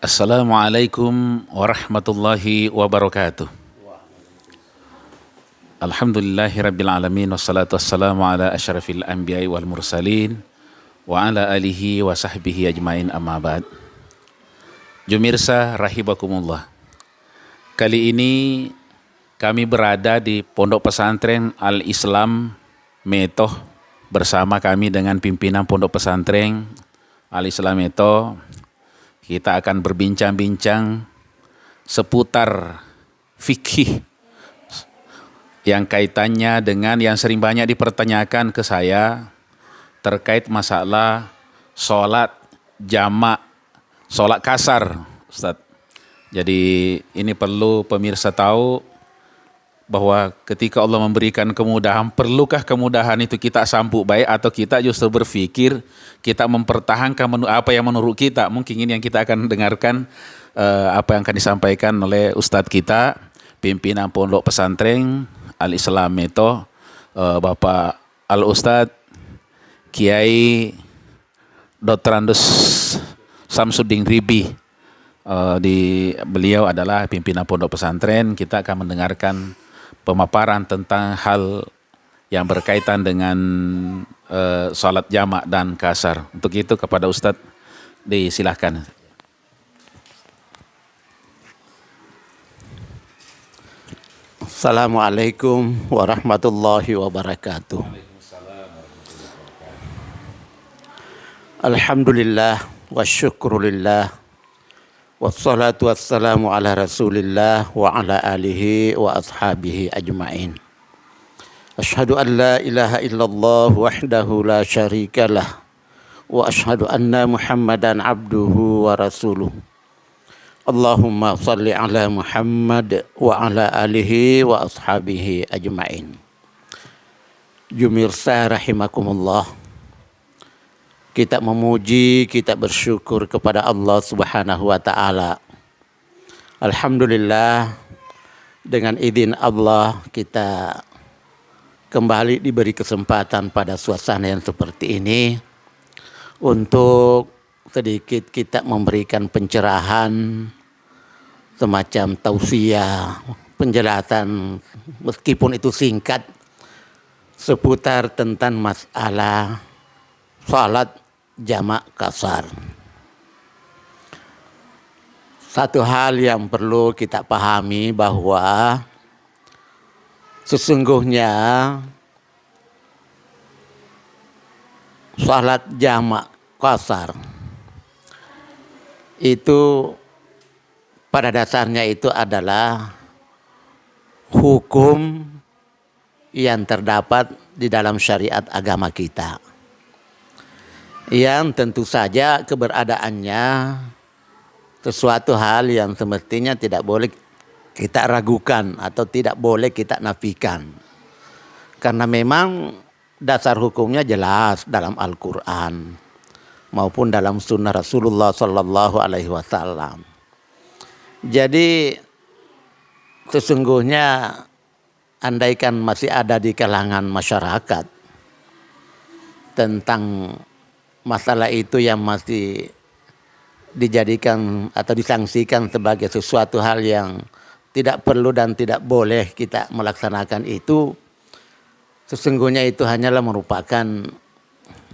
Assalamualaikum warahmatullahi wabarakatuh. Alhamdulillahirabbil alamin wassalatu wassalamu ala asyrafil anbiya'i wal mursalin wa ala alihi wa sahbihi ajmain amma ba'd. Jumirsa rahibakumullah. Kali ini kami berada di Pondok Pesantren Al-Islam Metoh bersama kami dengan pimpinan Pondok Pesantren Al-Islam Metoh. Kita akan berbincang-bincang seputar fikih yang kaitannya dengan yang sering banyak dipertanyakan ke saya terkait masalah sholat jamak, sholat kasar, Ustaz. Jadi ini perlu pemirsa tahu bahwa ketika Allah memberikan kemudahan, perlukah kemudahan itu kita sambut baik atau kita justru berpikir kita mempertahankan apa yang menurut kita. Mungkin ini yang kita akan dengarkan apa yang akan disampaikan oleh Ustadz kita, pimpinan Pondok Pesantren Al-Islam Metoh, Bapak Al-Ustadz Kiai Dr. Andus Samsudin Ribi. Beliau adalah pimpinan Pondok Pesantren. Kita akan mendengarkan pemaparan tentang hal yang berkaitan dengan salat jamak dan kasar. Untuk itu kepada Ustadz disilahkan. Assalamualaikum warahmatullahi wabarakatuh. Alhamdulillah wa syukrulillah wassalatu wassalamu ala rasulillah wa ala alihi wa ashabihi ajma'in. Ashhadu an la ilaha illallah wahdahu la syarikalah wa ashhadu anna Muhammadan abduhu wa rasuluh. Allahumma salli ala Muhammad wa ala alihi wa ashabihi ajma'in. Jumirsa rahimakumullah. Kita memuji, kita bersyukur kepada Allah Subhanahu wa taala. Alhamdulillah, dengan izin Allah kita kembali diberi kesempatan pada suasana yang seperti ini untuk sedikit kita memberikan pencerahan, semacam tausiah, penjelasan meskipun itu singkat seputar tentang masalah salat jamak kasar. Satu hal yang perlu kita pahami bahwa sesungguhnya salat jamak kasar itu pada dasarnya itu adalah hukum yang terdapat di dalam syariat agama kita, yang tentu saja keberadaannya sesuatu hal yang semestinya tidak boleh kita ragukan atau tidak boleh kita nafikan, karena memang dasar hukumnya jelas dalam Al-Quran maupun dalam sunnah Rasulullah Sallallahu Alaihi Wasallam. Jadi sesungguhnya andaikan masih ada di kalangan masyarakat tentang masalah itu yang masih dijadikan atau disangsikan sebagai sesuatu hal yang tidak perlu dan tidak boleh kita melaksanakan itu, sesungguhnya itu hanyalah merupakan,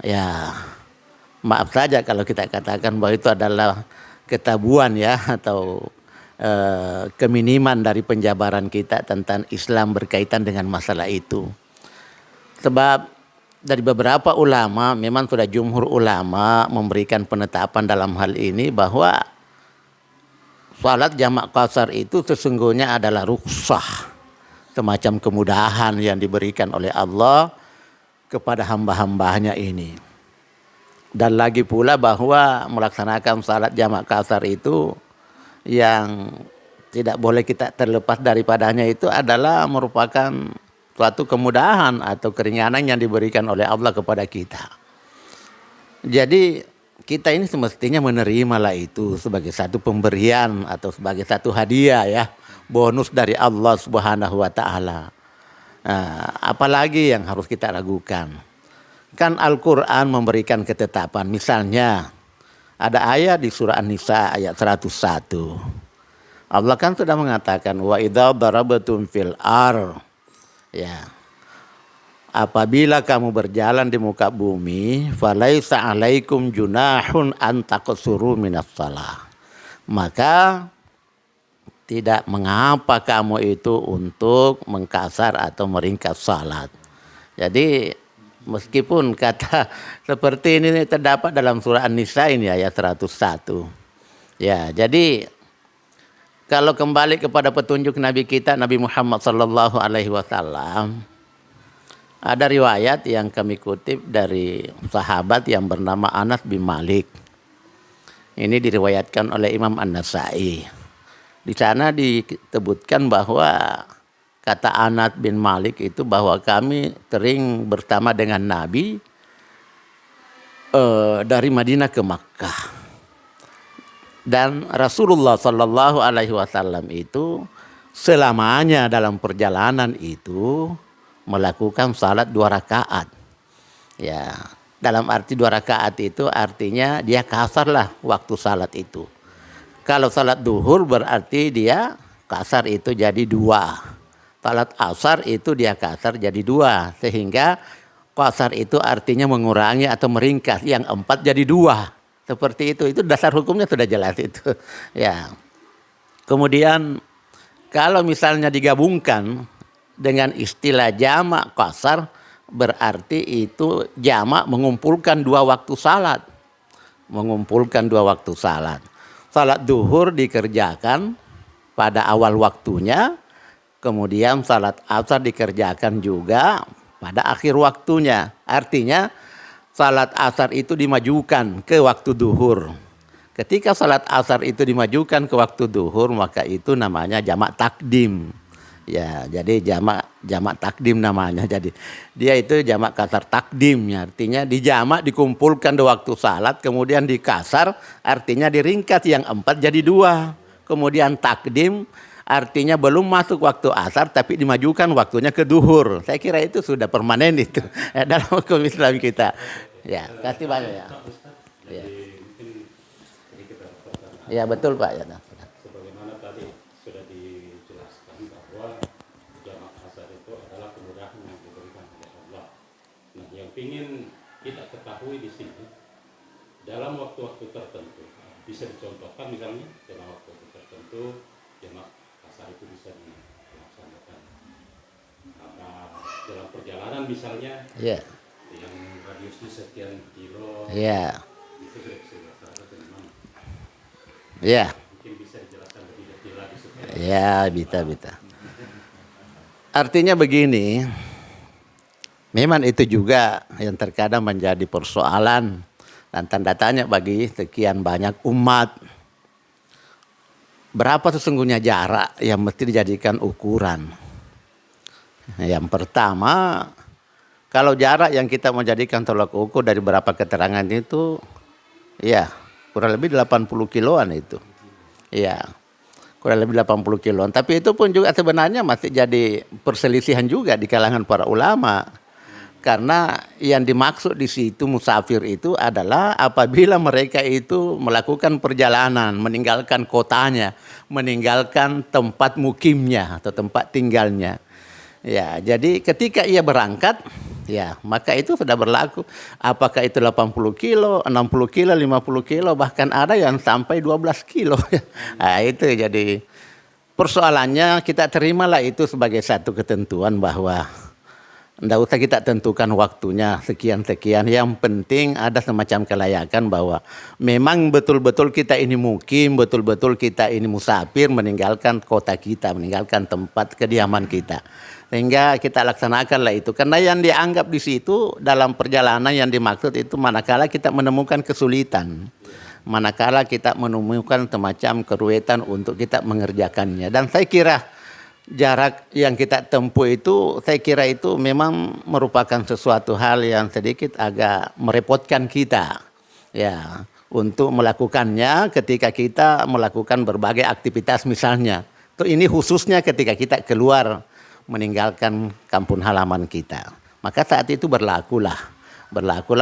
ya maaf saja kalau kita katakan bahwa itu adalah ketabuan ya, atau keminiman dari penjabaran kita tentang Islam berkaitan dengan masalah itu. Sebab dari beberapa ulama, memang sudah jumhur ulama memberikan penetapan dalam hal ini bahwa salat jamak kasar itu sesungguhnya adalah rukhsah, semacam kemudahan yang diberikan oleh Allah kepada hamba-hambanya ini. Dan lagi pula bahwa melaksanakan salat jamak kasar itu yang tidak boleh kita terlepas daripadanya itu adalah merupakan suatu kemudahan atau keringanan yang diberikan oleh Allah kepada kita. Jadi kita ini semestinya menerimalah itu sebagai satu pemberian atau sebagai satu hadiah ya, bonus dari Allah Subhanahu wa taala. Apalagi yang harus kita ragukan? Kan Al-Quran memberikan ketetapan, misalnya Ada ayat di surah An-Nisa ayat 101. Allah kan sudah mengatakan wa idza darabatum fil ar. Ya. Apabila kamu berjalan di muka bumi, falaisa alaikum junahun an taqsuru minas shalah. Maka tidak mengapa kamu itu untuk mengkasar atau meringkas salat. Jadi meskipun kata seperti ini terdapat dalam surah An-Nisa ini ayat 101. Ya, jadi kalau kembali kepada petunjuk Nabi kita Nabi Muhammad sallallahu alaihi wasallam, ada riwayat yang kami kutip dari sahabat yang bernama Anas bin Malik. Ini diriwayatkan oleh Imam An-Nasai. Di sana disebutkan bahwa kata Anas bin Malik itu bahwa kami sering bersama dengan Nabi dari Madinah ke Makkah. Dan Rasulullah Sallallahu Alaihi Wasallam itu selamanya dalam perjalanan itu melakukan salat 2 rakaat. Ya, dalam arti 2 rakaat itu artinya dia kasar lah waktu salat itu. Kalau salat duhur berarti dia kasar itu jadi 2. Salat asar itu dia kasar jadi 2. Sehingga kasar itu artinya mengurangi atau meringkas. Yang 4 jadi 2. Seperti itu dasar hukumnya sudah jelas itu. Ya. Kemudian kalau misalnya digabungkan dengan istilah jamak kasar, berarti itu jamak mengumpulkan 2 waktu salat. Mengumpulkan 2 waktu salat. Salat duhur dikerjakan pada awal waktunya, kemudian salat asar dikerjakan juga pada akhir waktunya. Artinya salat asar itu dimajukan ke waktu duhur. Ketika salat asar itu dimajukan ke waktu duhur, maka itu namanya jamak takdim. Ya, jadi jamak takdim namanya. Jadi dia itu jamak kasar takdim, ya. Artinya dijamak dikumpulkan di waktu salat, kemudian dikasar artinya diringkas yang 4 jadi 2. Kemudian takdim artinya belum masuk waktu asar tapi dimajukan waktunya ke duhur. Saya kira itu sudah permanen itu dalam hukum Islam kita. Ya, kasih banyak ya. Ya, ya betul Pak. Ya. Sebagaimana tadi sudah dijelaskan bahwa jamak asar itu adalah kemudahan yang diberikan oleh Allah. Nah, yang ingin kita ketahui di sini dalam waktu-waktu tertentu bisa dicontohkan misalnya dalam waktu tertentu jamak asar itu bisa dilaksanakan. Dalam perjalanan misalnya. Ya. Yang radiusnya sekian kilo. Ya. Itu kira-kira bagaimana? Ya. Mungkin bisa dijelaskan lebih detail lagi supaya. Ya, bisa. Artinya begini, memang itu juga yang terkadang menjadi persoalan dan tanda tanya bagi sekian banyak umat. Berapa sesungguhnya jarak yang mesti dijadikan ukuran? Yang pertama, kalau jarak yang kita mau jadikan tolak ukur dari beberapa keterangan itu, ya kurang lebih 80 kiloan itu. Ya, kurang lebih 80 kiloan. Tapi itu pun juga sebenarnya masih jadi perselisihan juga di kalangan para ulama. Karena yang dimaksud di situ musafir itu adalah apabila mereka itu melakukan perjalanan, meninggalkan kotanya, meninggalkan tempat mukimnya atau tempat tinggalnya. Ya, jadi ketika ia berangkat, ya maka itu sudah berlaku. Apakah itu 80 kilo, 60 kilo, 50 kilo, bahkan ada yang sampai 12 kilo. Nah, itu jadi persoalannya kita terimalah itu sebagai satu ketentuan bahwa tidak usah kita tentukan waktunya sekian-sekian. Yang penting ada semacam kelayakan bahwa memang betul-betul kita ini mukim, betul-betul kita ini musafir meninggalkan kota kita, meninggalkan tempat kediaman kita. Sehingga kita laksanakanlah itu. Karena yang dianggap di situ dalam perjalanan yang dimaksud itu manakala kita menemukan kesulitan. Manakala kita menemukan semacam keruwetan untuk kita mengerjakannya. Dan saya kira jarak yang kita tempuh itu, saya kira itu memang merupakan sesuatu hal yang sedikit agak merepotkan kita. Ya, untuk melakukannya ketika kita melakukan berbagai aktivitas misalnya. Ini khususnya ketika kita keluar meninggalkan kampung halaman kita. Maka saat itu berlakulah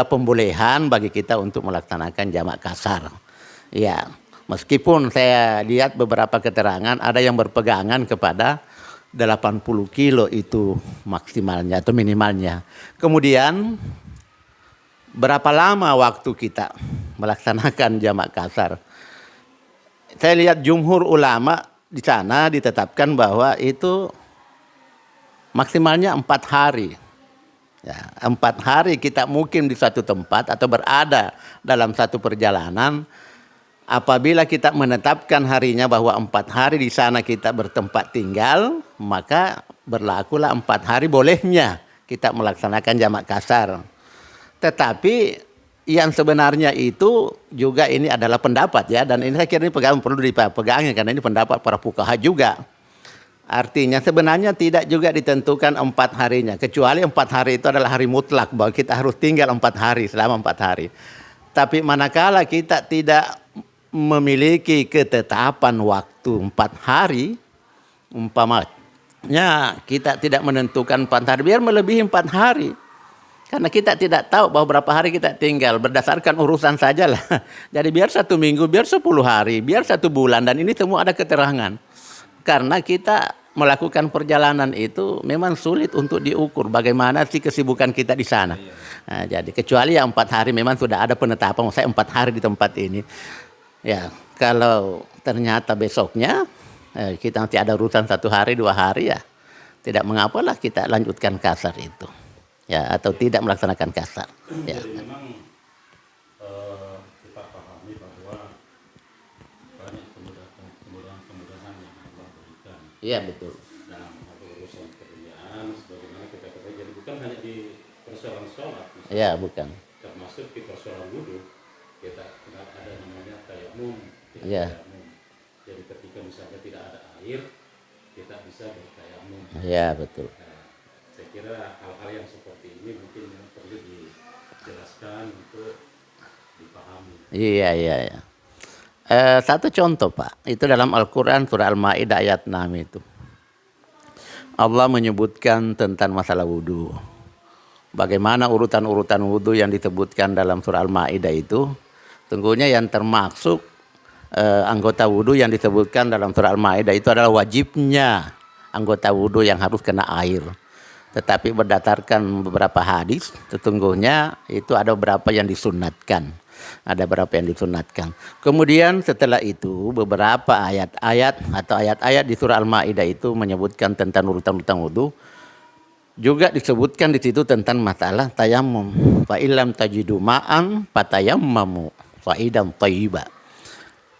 pembolehan bagi kita untuk melaksanakan jamak kasar. Ya, meskipun saya lihat beberapa keterangan ada yang berpegangan kepada 80 kilo itu maksimalnya atau minimalnya. Kemudian berapa lama waktu kita melaksanakan jamak kasar? Saya lihat jumhur ulama di sana ditetapkan bahwa itu maksimalnya 4 hari. Ya, 4 hari kita mukim di suatu tempat atau berada dalam satu perjalanan. Apabila kita menetapkan harinya bahwa 4 hari di sana kita bertempat tinggal, maka berlakulah 4 hari bolehnya kita melaksanakan jamak kasar. Tetapi yang sebenarnya itu juga ini adalah pendapat ya, dan ini saya kira ini perlu dipegangnya karena ini pendapat para fuqaha juga. Artinya sebenarnya tidak juga ditentukan 4 harinya, kecuali 4 hari itu adalah hari mutlak bahwa kita harus tinggal 4 hari selama 4 hari. Tapi manakala kita tidak memiliki ketetapan waktu 4 hari, umpamanya kita tidak menentukan 4 hari, biar melebihi 4 hari. Karena kita tidak tahu bahwa berapa hari kita tinggal, berdasarkan urusan sajalah. Jadi biar 1 minggu, biar 10 hari, biar 1 bulan, dan ini semua ada keterangan. Karena kita melakukan perjalanan itu memang sulit untuk diukur bagaimana sih kesibukan kita di sana. Nah, jadi kecuali yang 4 hari memang sudah ada penetapan, saya 4 hari di tempat ini. Ya, kalau ternyata besoknya kita nanti ada urusan 1 hari, 2 hari, ya tidak mengapalah kita lanjutkan kasar itu. Ya, atau tidak melaksanakan kasar. Ya. Jadi memang kita pahami bahwa banyak kemudahan yang Allah berikan. Iya, betul. Dalam urusan pekerjaan, sebagaimana kita ketahui, jadi bukan hanya di persoalan sholat, Iya, bukan. termasuk di persoalan wudhu, kita ada namanya tayamum. Iya. Jadi ketika misalnya tidak ada air, kita bisa bertayamum. Iya, betul. Nah, saya kira hal-hal yang seperti ini mungkin perlu dijelaskan untuk dipahami. Iya, iya, iya. Satu contoh Pak, itu dalam Al-Quran surah Al-Ma'idah ayat 6 itu. Allah menyebutkan tentang masalah wudhu. Bagaimana urutan-urutan wudhu yang disebutkan dalam surah Al-Ma'idah itu. Sungguhnya yang termasuk anggota wudhu yang disebutkan dalam surah Al-Ma'idah itu adalah wajibnya anggota wudhu yang harus kena air. Tetapi berdasarkan beberapa hadis, sesungguhnya itu ada beberapa yang disunatkan. Ada beberapa yang disunatkan. Kemudian setelah itu beberapa ayat-ayat atau ayat-ayat di surah Al-Ma'idah itu menyebutkan tentang urutan-urutan wudhu. Juga disebutkan di situ tentang masalah tayamum. Fa illam tajidu ma'an fatayammamu sa'idan thayyiba.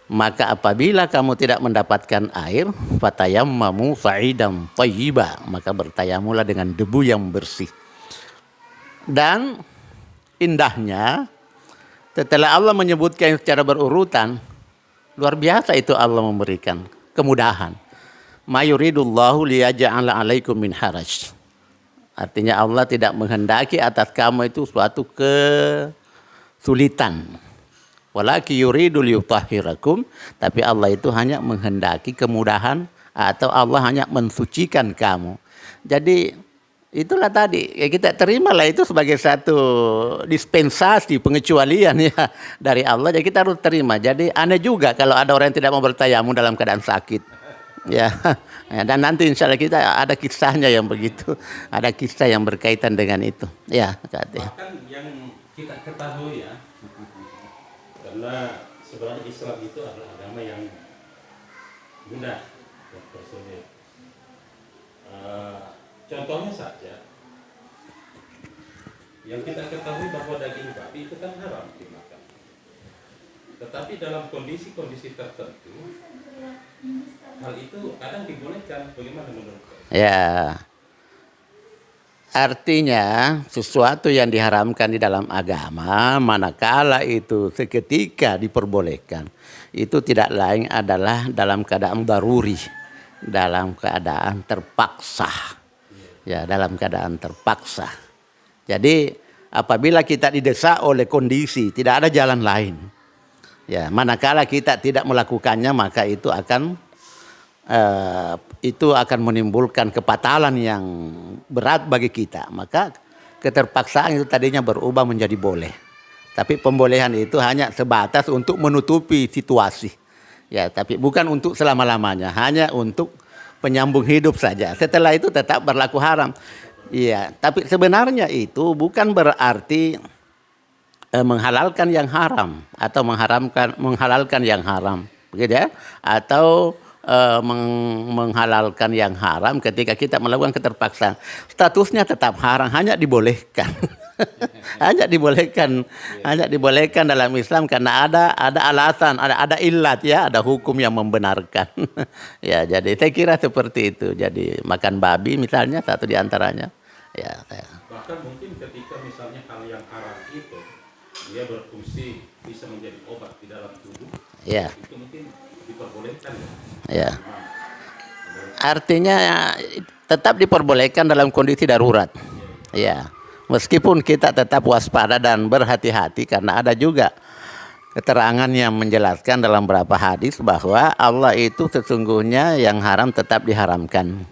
Maka apabila kamu tidak mendapatkan air, fatayammamu sa'idan thayyiba, maka bertayamulah dengan debu yang bersih. Dan indahnya setelah Allah menyebutkan secara berurutan, luar biasa itu Allah memberikan kemudahan. Ma yuridullahu liyaj'ala 'alaikum min haraj. Artinya Allah tidak menghendaki atas kamu itu suatu kesulitan. Walaki yuridu liyutahhirakum, tapi Allah itu hanya menghendaki kemudahan atau Allah hanya mensucikan kamu. Jadi itulah tadi, ya kita terimalah itu sebagai satu dispensasi, pengecualian ya dari Allah. Jadi kita harus terima. Jadi aneh juga kalau ada orang yang tidak mau bertayamum dalam keadaan sakit. Ya, dan nanti insya Allah kita ada kisahnya yang begitu, ada kisah yang berkaitan dengan itu. Ya, Bahkan yang kita ketahui ya, karena sebenarnya Islam itu adalah agama yang mudah dan tersulit. Contohnya saja, yang kita ketahui bahwa daging babi itu kan haram dimakan. Tetapi dalam kondisi-kondisi tertentu, hal itu kadang dibolehkan. Bagaimana menurut Anda? ya. Artinya sesuatu yang diharamkan di dalam agama, manakala itu seketika diperbolehkan, itu tidak lain adalah dalam keadaan daruri, dalam keadaan terpaksa. Ya, dalam keadaan terpaksa. Jadi apabila kita didesak oleh kondisi, tidak ada jalan lain. Ya, manakala kita tidak melakukannya, maka itu akan menimbulkan kepatalan yang berat bagi kita. Maka keterpaksaan itu tadinya berubah menjadi boleh. Tapi pembolehan itu hanya sebatas untuk menutupi situasi. Ya, tapi bukan untuk selama-lamanya, hanya untuk penyambung hidup saja. Setelah itu tetap berlaku haram. Iya, tapi sebenarnya itu bukan berarti menghalalkan yang haram atau menghalalkan yang haram, begitu ya? Atau menghalalkan yang haram ketika kita melakukan keterpaksaan. Statusnya tetap haram, hanya dibolehkan. hanya dibolehkan dalam Islam karena ada alasan, ada illat ya, ada hukum yang membenarkan. Ya, jadi saya kira seperti itu. Jadi makan babi misalnya satu di antaranya. Ya, Bahkan mungkin ketika misalnya hal yang haram itu dia berfungsi bisa menjadi obat di dalam tubuh, ya. itu mungkin diperbolehkan. Ya. Artinya tetap diperbolehkan dalam kondisi darurat. Ya. Meskipun kita tetap waspada dan berhati-hati karena ada juga keterangan yang menjelaskan dalam beberapa hadis bahwa Allah itu sesungguhnya yang haram tetap diharamkan.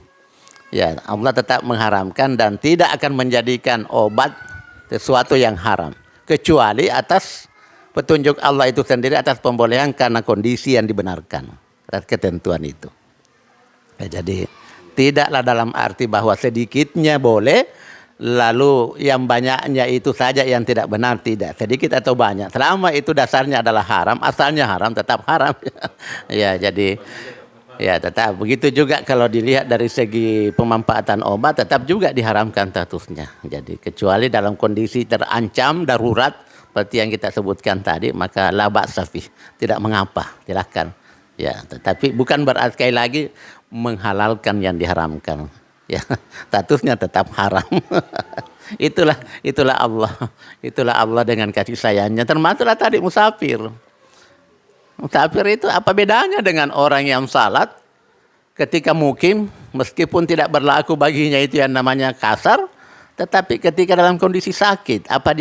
Ya, Allah tetap mengharamkan dan tidak akan menjadikan obat sesuatu yang haram kecuali atas petunjuk Allah itu sendiri, atas pembolehan karena kondisi yang dibenarkan, atas ketentuan itu. Ya, jadi tidaklah dalam arti bahwa sedikitnya boleh, lalu yang banyaknya itu saja yang tidak benar, tidak. Sedikit atau banyak, selama itu dasarnya adalah haram, asalnya haram, tetap haram. Ya, jadi ya tetap begitu juga kalau dilihat dari segi pemanfaatan obat, tetap juga diharamkan statusnya. Jadi kecuali dalam kondisi terancam darurat seperti yang kita sebutkan tadi, maka la ba'sa fih, tidak mengapa, silakan. Ya, tetapi bukan berarti sekali lagi menghalalkan yang diharamkan. Ya, statusnya tetap haram. itulah Allah dengan kasih sayangnya. Termasuklah tadi musafir. Musafir itu apa bedanya dengan orang yang salat ketika mukim, meskipun tidak berlaku baginya itu yang namanya kasar, tetapi ketika dalam kondisi sakit, apa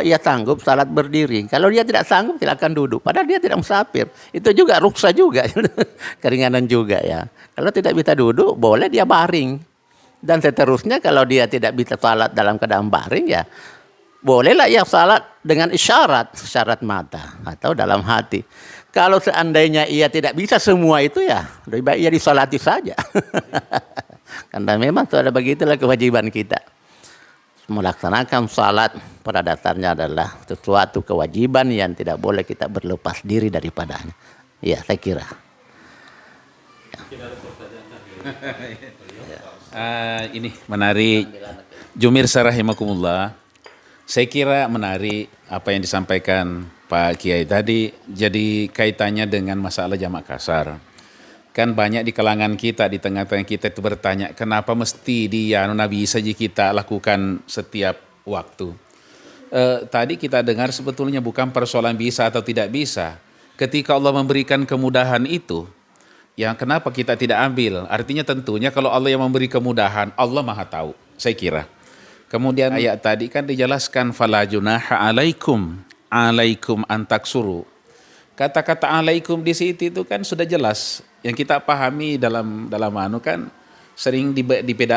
ia sanggup salat berdiri? Kalau dia tidak sanggup, silakan duduk. Padahal dia tidak musafir. Itu juga ruksa juga, keringanan juga ya. Kalau tidak bisa duduk, boleh dia baring. Dan seterusnya kalau dia tidak bisa salat dalam keadaan baring ya, bolehlah ia salat dengan isyarat mata atau dalam hati. Kalau seandainya ia tidak bisa semua itu ya, lebih baik ia disalati saja. Karena memang sudah begitulah kewajiban kita. Melaksanakan salat pada dasarnya adalah sesuatu kewajiban yang tidak boleh kita berlepas diri daripadanya. Ya, saya kira. Ini menarik. Jumirsa rahimakumullah. Saya kira menarik apa yang disampaikan Pak Kiai tadi. Jadi kaitannya dengan masalah jamak kasar. Kan banyak di kalangan kita, di tengah-tengah kita itu bertanya, kenapa mesti dia Nabi saja kita lakukan setiap waktu. Tadi kita dengar sebetulnya bukan persoalan bisa atau tidak bisa. Ketika Allah memberikan kemudahan itu, yang kenapa kita tidak ambil? Artinya tentunya kalau Allah yang memberi kemudahan, Allah Maha tahu, saya kira. Kemudian ayat tadi kan dijelaskan fala junaha alaikum antaksuru. Kata-kata alaikum di situ itu kan sudah jelas. Yang kita pahami dalam kan sering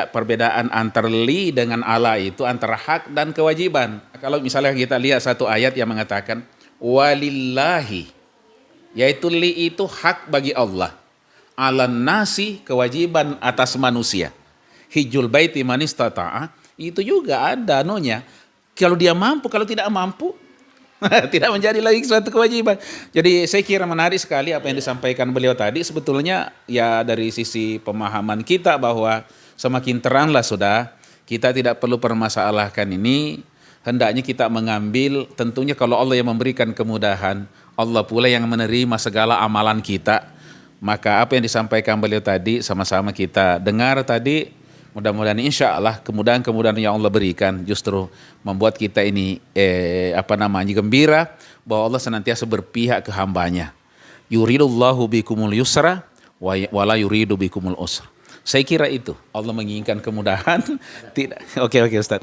perbedaan antara li dengan ala itu antara hak dan kewajiban. Kalau misalnya kita lihat satu ayat yang mengatakan walillahi, yaitu li itu hak bagi Allah. Alan nasi, kewajiban atas manusia. Hijjul baiti man istata'a, itu juga ada nonya. Kalau dia mampu, kalau tidak mampu tidak menjadi lagi suatu kewajiban. Jadi saya kira menarik sekali apa yang disampaikan beliau tadi. Sebetulnya ya dari sisi pemahaman kita bahwa semakin teranglah sudah, kita tidak perlu permasalahkan ini. Hendaknya kita mengambil, tentunya kalau Allah yang memberikan kemudahan, Allah pula yang menerima segala amalan kita. Maka apa yang disampaikan beliau tadi sama-sama kita dengar tadi. Mudah-mudahan insya Allah kemudahan-kemudahan yang Allah berikan justru membuat kita ini gembira bahwa Allah senantiasa berpihak ke hambanya. Yuridullahu bikumul yusra wala yuridu bikumul usra. Saya kira itu Allah menginginkan kemudahan. Tidak. Oke Ustaz.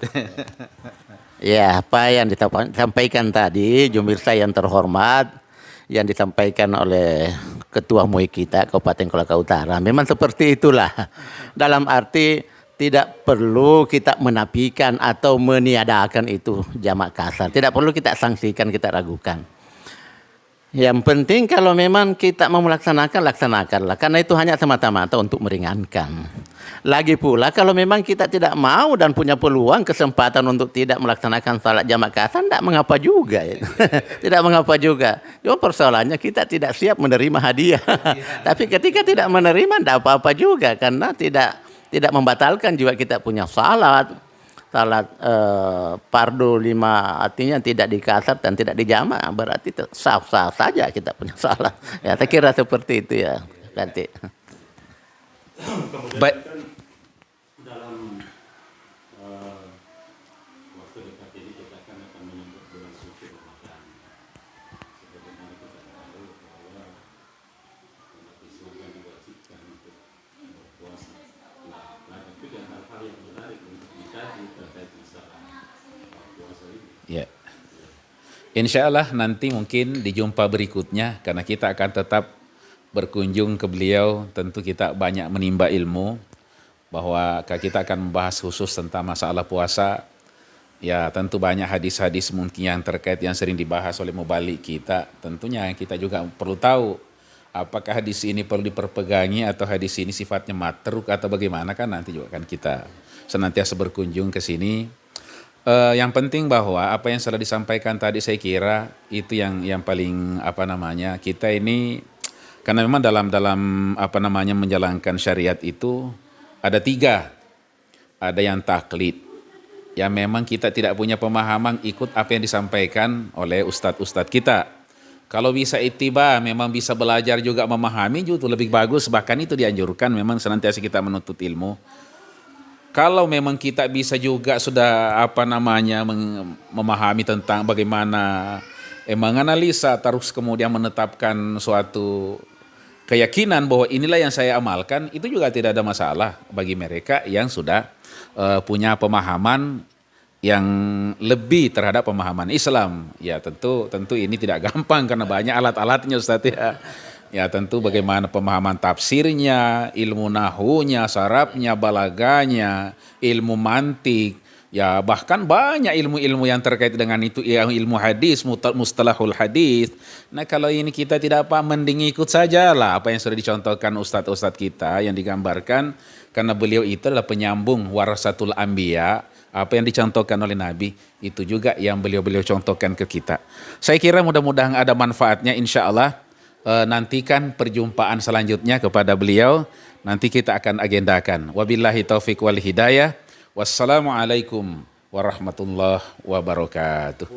Ya, apa yang disampaikan tadi Jumirsa yang terhormat, yang disampaikan oleh Ketua MUI kita Kabupaten Kolaka Utara, memang seperti itulah. Dalam arti tidak perlu kita menafikan atau meniadakan itu jamak kasar. Tidak perlu kita sanksikan, kita ragukan. Yang penting kalau memang kita mau melaksanakan, laksanakanlah. Karena itu hanya semata-mata untuk meringankan. Lagi pula kalau memang kita tidak mau dan punya peluang, kesempatan untuk tidak melaksanakan salat jamak kasar, tidak mengapa juga. Ya. Tidak mengapa juga. Cuma persoalannya kita tidak siap menerima hadiah. Tapi ketika tidak menerima, tidak apa-apa juga. Karena tidak membatalkan juga kita punya salat. Salat fardu 5 artinya tidak dikasar dan tidak dijamak, berarti sah-sah saja kita punya salat. Ya, saya kira seperti itu ya, Kanti. Kemudian Baik. kan dalam waktu dekat ini kita akan menyambut bulan suci Ramadan. Sebagaimana kita tahu bahwa umat Islam yang diwajibkan untuk berpuasa. Nah, itu di antara hal yang menarik untuk dikaji terkait masalah puasa ini. Ya. Insya Allah nanti mungkin di jumpa berikutnya, karena kita akan tetap berkunjung ke beliau, tentu kita banyak menimba ilmu, bahwa kita akan membahas khusus tentang masalah puasa. Ya tentu banyak hadis-hadis mungkin yang terkait yang sering dibahas oleh mubalik kita. Tentunya kita juga perlu tahu apakah hadis ini perlu diperpegangi atau hadis ini sifatnya matruk atau bagaimana, kan nanti juga kan kita senantiasa berkunjung ke sini. Yang penting bahwa apa yang sudah disampaikan tadi saya kira itu yang paling kita ini, karena memang dalam menjalankan syariat itu ada 3. Ada yang taklid, yang memang kita tidak punya pemahaman, ikut apa yang disampaikan oleh ustadz-ustadz kita. Kalau bisa ittiba, memang bisa belajar juga memahami, itu lebih bagus, bahkan itu dianjurkan memang senantiasa kita menuntut ilmu. Kalau memang kita bisa juga sudah memahami tentang bagaimana menganalisa terus kemudian menetapkan suatu keyakinan bahwa inilah yang saya amalkan, itu juga tidak ada masalah bagi mereka yang sudah punya pemahaman yang lebih terhadap pemahaman Islam. Ya tentu ini tidak gampang karena banyak alat-alatnya Ustaz ya. Ya tentu bagaimana pemahaman tafsirnya, ilmu nahunya, sarafnya, balaganya, ilmu mantik, ya bahkan banyak ilmu-ilmu yang terkait dengan itu, ya ilmu hadis, mustalahul hadis. Nah kalau ini kita tidak mending ikut sajalah apa yang sudah dicontohkan ustadz-ustadz kita yang digambarkan, karena beliau itu adalah penyambung warasatul anbiya. Apa yang dicontohkan oleh Nabi itu juga yang beliau contohkan ke kita. Saya kira mudah-mudahan ada manfaatnya, insya Allah. Nantikan perjumpaan selanjutnya kepada beliau, nanti kita akan agendakan. Wabillahi taufiq wal hidayah. Wassalamualaikum warahmatullahi wabarakatuh.